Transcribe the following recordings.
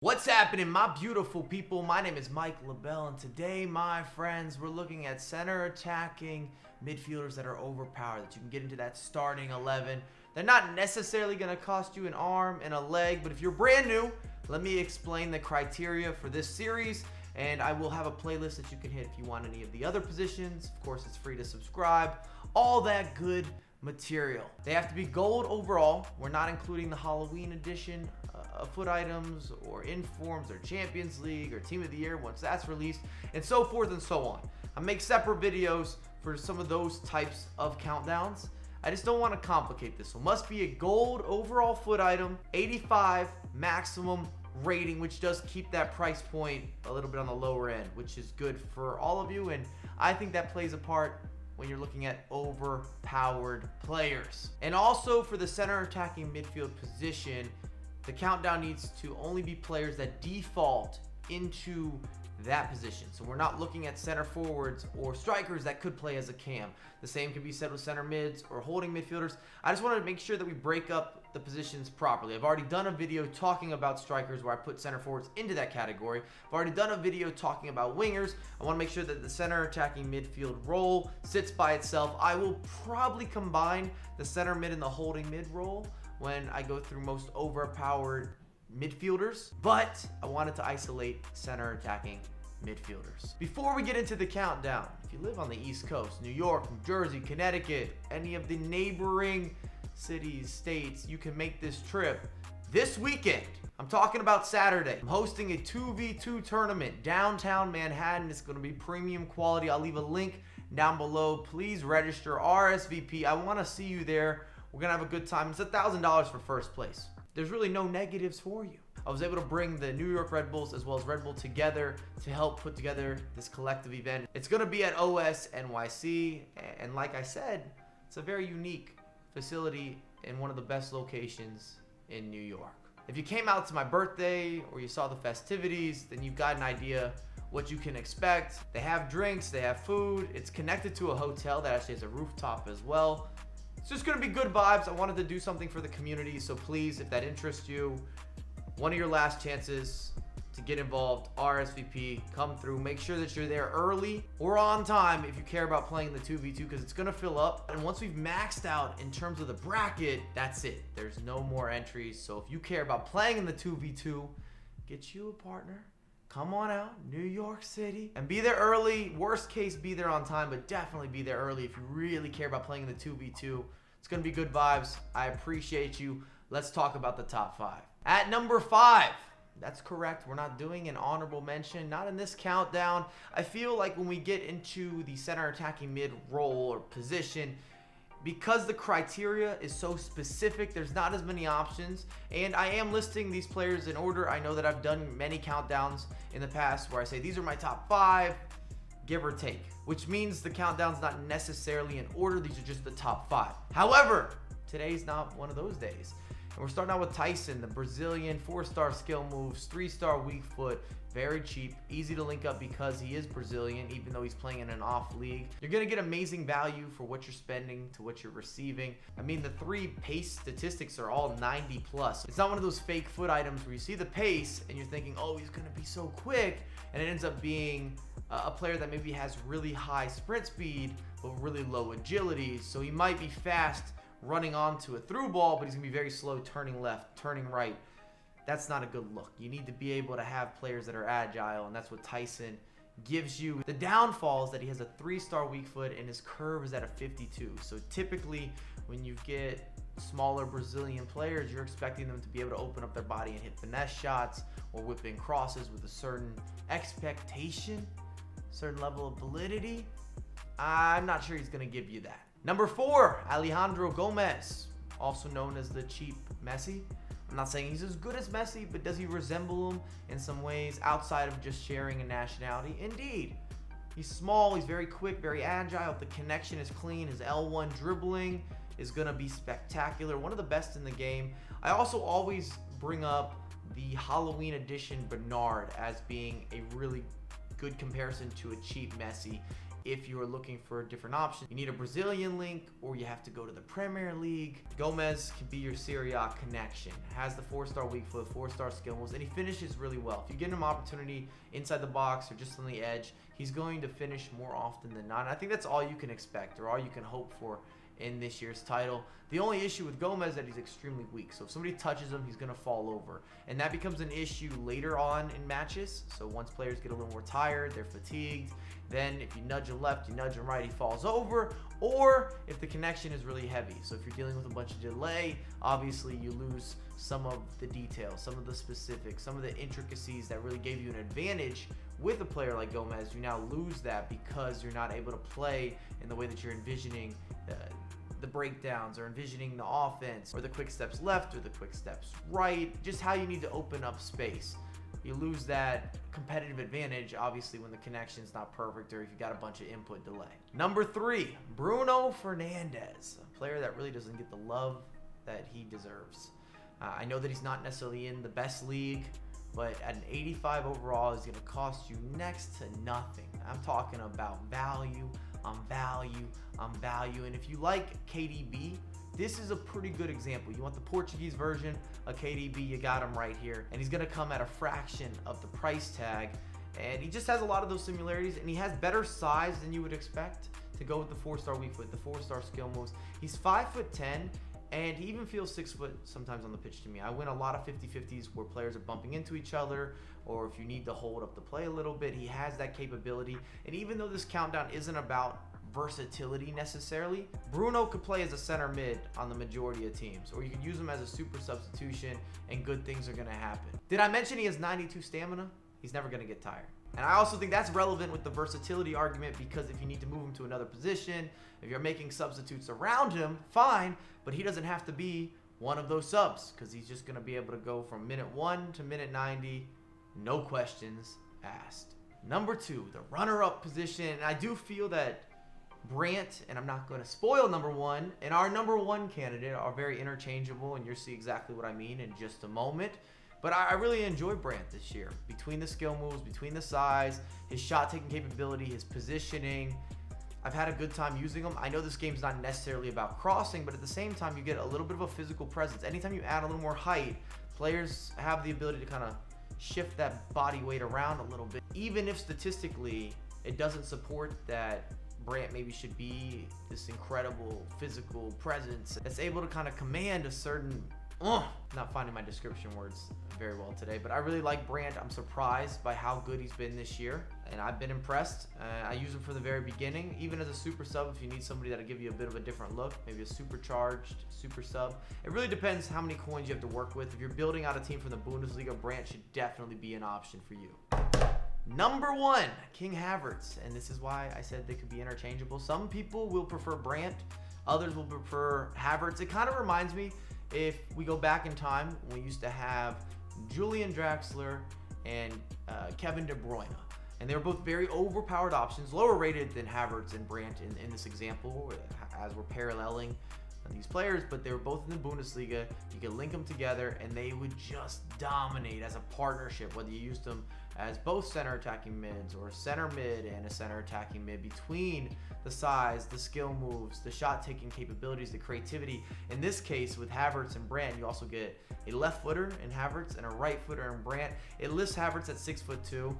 What's happening, my beautiful people? My name is Mike LaBelle, and today, my friends, we're looking at center attacking midfielders that are overpowered, that you can get into that starting 11. They're not necessarily going to cost you an arm and a leg, but if you're brand new, let me explain the criteria for this series, and I will have a playlist that you can hit if you want any of the other positions. Of course, it's free to subscribe. All that good material. They have to be gold overall. We're not including the Halloween edition foot items or informs or Champions League or Team of the Year once that's released, and so forth and so on. I make separate videos for some of those types of countdowns. I just don't want to complicate this. So must be a gold overall foot item, 85 maximum rating, which does keep that price point a little bit on the lower end, which is good for all of you, and I think that plays a part when you're looking at overpowered players. And also for the center attacking midfield position, the countdown needs to only be players that default into that position. So we're not looking at center forwards or strikers that could play as a cam. The same can be said with center mids or holding midfielders. I just wanted to make sure that we break up the positions properly. I've already done a video talking about strikers where I put center forwards into that category. I've already done a video talking about wingers. I want to make sure that the center attacking midfield role sits by itself. I will probably combine the center mid and the holding mid role when I go through most overpowered midfielders, but I wanted to isolate center attacking midfielders. Before we get into the countdown, if you live on the East Coast, New York, New Jersey, Connecticut, any of the neighboring cities, states, you can make this trip this weekend. I'm talking about Saturday. I'm hosting a 2v2 tournament downtown Manhattan. It's going to be premium quality. I'll leave a link down below. Please register, RSVP. I want to see you there. We're going to have a good time. It's $1,000 for first place. There's really no negatives for you. I was able to bring the New York Red Bulls as well as Red Bull together to help put together this collective event. It's going to be at OS NYC, and like I said, it's a very unique facility in one of the best locations in New York. If you came out to my birthday or you saw the festivities, then you've got an idea what you can expect. They have drinks, they have food. It's connected to a hotel that actually has a rooftop as well. It's just going to be good vibes. I wanted to do something for the community, so please, if that interests you, one of your last chances to get involved, RSVP, come through. Make sure that you're there early or on time if you care about playing the 2v2, because it's going to fill up. And once we've maxed out in terms of the bracket, that's it. There's no more entries. So if you care about playing in the 2v2, get you a partner. Come on out, New York City, and be there early. Worst case, be there on time, but definitely be there early if you really care about playing in the 2v2. It's going to be good vibes. I appreciate you. Let's talk about the top 5. At number 5, that's correct. We're not doing an honorable mention, not in this countdown. I feel like when we get into the center attacking mid role or position, because the criteria is so specific, there's not as many options, and I am listing these players in order. I know that I've done many countdowns in the past where I say these are my top 5, give or take, which means the countdown's not necessarily in order. These are just the top 5. However, today's not one of those days. And we're starting out with Tyson, the Brazilian, 4-star skill moves, 3-star weak foot, very cheap, easy to link up because he is Brazilian, even though he's playing in an off league. You're going to get amazing value for what you're spending to what you're receiving. I mean, the 3 pace statistics are all 90 plus. It's not one of those fake foot items where you see the pace and you're thinking, oh, he's going to be so quick, and it ends up being a player that maybe has really high sprint speed but really low agility. So he might be fast running onto a through ball, but he's going to be very slow turning left, turning right. That's not a good look. You need to be able to have players that are agile, and that's what Tyson gives you. The downfall is that he has a 3-star weak foot and his curve is at a 52. So typically when you get smaller Brazilian players, you're expecting them to be able to open up their body and hit finesse shots or whip in crosses with a certain expectation, certain level of validity. I'm not sure he's going to give you that. Number 4, Alejandro Gomez, also known as the cheap Messi. I'm not saying he's as good as Messi, but does he resemble him in some ways outside of just sharing a nationality? Indeed. He's small, he's very quick, very agile. The connection is clean. His L1 dribbling is going to be spectacular. One of the best in the game. I also always bring up the Halloween edition Bernard as being a really good comparison to a cheap Messi. If you are looking for a different option, you need a Brazilian link or you have to go to the Premier League. Gomez can be your Serie A connection. Has the 4-star weak foot, 4-star skill moves, and he finishes really well. If you give him opportunity inside the box or just on the edge, he's going to finish more often than not. And I think that's all you can expect or all you can hope for in this year's title. The only issue with Gomez is that he's extremely weak. So if somebody touches him, he's going to fall over. And that becomes an issue later on in matches. So once players get a little more tired, they're fatigued, then if you nudge him left, you nudge him right, he falls over. Or if the connection is really heavy. So if you're dealing with a bunch of delay, obviously you lose some of the details, some of the specifics, some of the intricacies that really gave you an advantage with a player like Gomez. You now lose that because you're not able to play in the way that you're envisioning the breakdowns or envisioning the offense or the quick steps left or the quick steps right, just how you need to open up space. You lose that competitive advantage, obviously, when the connection's not perfect or if you got a bunch of input delay. Number 3, Bruno Fernandes, a player that really doesn't get the love that he deserves. I know that he's not necessarily in the best league, but at an 85 overall, he's going to cost you next to nothing. I'm talking about value on value on value. And if you like KDB, this is a pretty good example. You want the Portuguese version of KDB, you got him right here. And he's going to come at a fraction of the price tag. And he just has a lot of those similarities, and he has better size than you would expect to go with the 4-star weak foot, the 4-star skill moves. He's 5'10", and he even feels 6 foot sometimes on the pitch to me. I win a lot of 50-50s where players are bumping into each other, or if you need to hold up the play a little bit, he has that capability. And even though this countdown isn't about versatility necessarily, Bruno could play as a center mid on the majority of teams, or you could use him as a super substitution and good things are going to happen. Did I mention he has 92 stamina? He's never going to get tired. And I also think that's relevant with the versatility argument, because if you need to move him to another position, if you're making substitutes around him, fine, but he doesn't have to be one of those subs, because he's just going to be able to go from minute 1 to minute 90, no questions asked. Number 2, the runner-up position. And I do feel that Brandt, and I'm not going to spoil number 1, and our number 1 candidate are very interchangeable, and you'll see exactly what I mean in just a moment. But I really enjoy Brandt this year. Between the skill moves, between the size, his shot-taking capability, his positioning, I've had a good time using him. I know this game's not necessarily about crossing, but at the same time, you get a little bit of a physical presence. Anytime you add a little more height, players have the ability to kind of shift that body weight around a little bit. Even if statistically it doesn't support that Brandt maybe should be this incredible physical presence that's able to kind of command a certain not finding my description words very well today, but I really like Brandt. I'm surprised by how good he's been this year, and I've been impressed. I use him from the very beginning, even as a super sub. If you need somebody that'll give you a bit of a different look, maybe a supercharged super sub. It really depends how many coins you have to work with. If you're building out a team from the Bundesliga, Brandt should definitely be an option for you. Number 1, King Havertz, and this is why I said they could be interchangeable. Some people will prefer Brandt, others will prefer Havertz. It kind of reminds me, if we go back in time, we used to have Julian Draxler and Kevin De Bruyne. And they were both very overpowered options, lower rated than Havertz and Brandt in this example, as we're paralleling these players, but they were both in the Bundesliga. You could link them together and they would just dominate as a partnership, whether you used them as both center attacking mids or a center mid and a center attacking mid. Between the size, the skill moves, the shot taking capabilities, the creativity. In this case with Havertz and Brandt, you also get a left footer in Havertz and a right footer in Brandt. It lists Havertz at 6'2",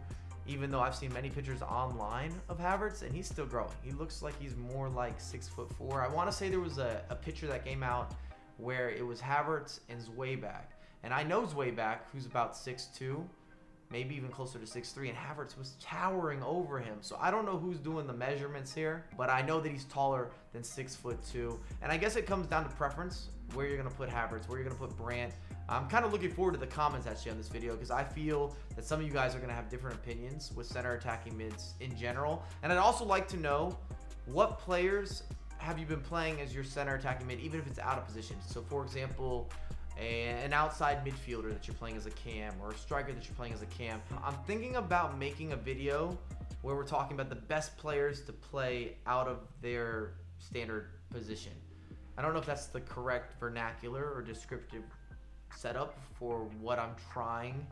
even though I've seen many pictures online of Havertz and he's still growing. He looks like he's more like 6'4". I want to say there was a picture that came out where it was Havertz and Zweback. And I know Zweback, who's about 6'2", maybe even closer to 6'3", and Havertz was towering over him. So I don't know who's doing the measurements here, but I know that he's taller than 6'2". And I guess it comes down to preference, where you're going to put Havertz, where you're going to put Brandt. I'm kind of looking forward to the comments actually on this video, because I feel that some of you guys are going to have different opinions with center attacking mids in general. And I'd also like to know, what players have you been playing as your center attacking mid, even if it's out of position? So for example, an outside midfielder that you're playing as a cam, or a striker that you're playing as a cam. I'm thinking about making a video where we're talking about the best players to play out of their standard position. I don't know if that's the correct vernacular or descriptive setup for what I'm trying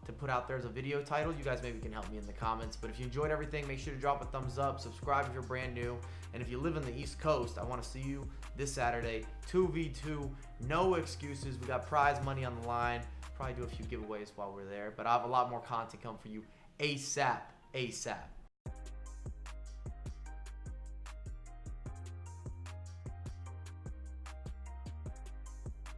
to put out there as a video title, you guys maybe can help me in the comments. But if you enjoyed everything, make sure to drop a thumbs up, subscribe if you're brand new, and if you live in the East Coast, I want to see you this Saturday, 2v2, no excuses. We got prize money on the line. Probably do a few giveaways while we're there, but I have a lot more content coming for you ASAP.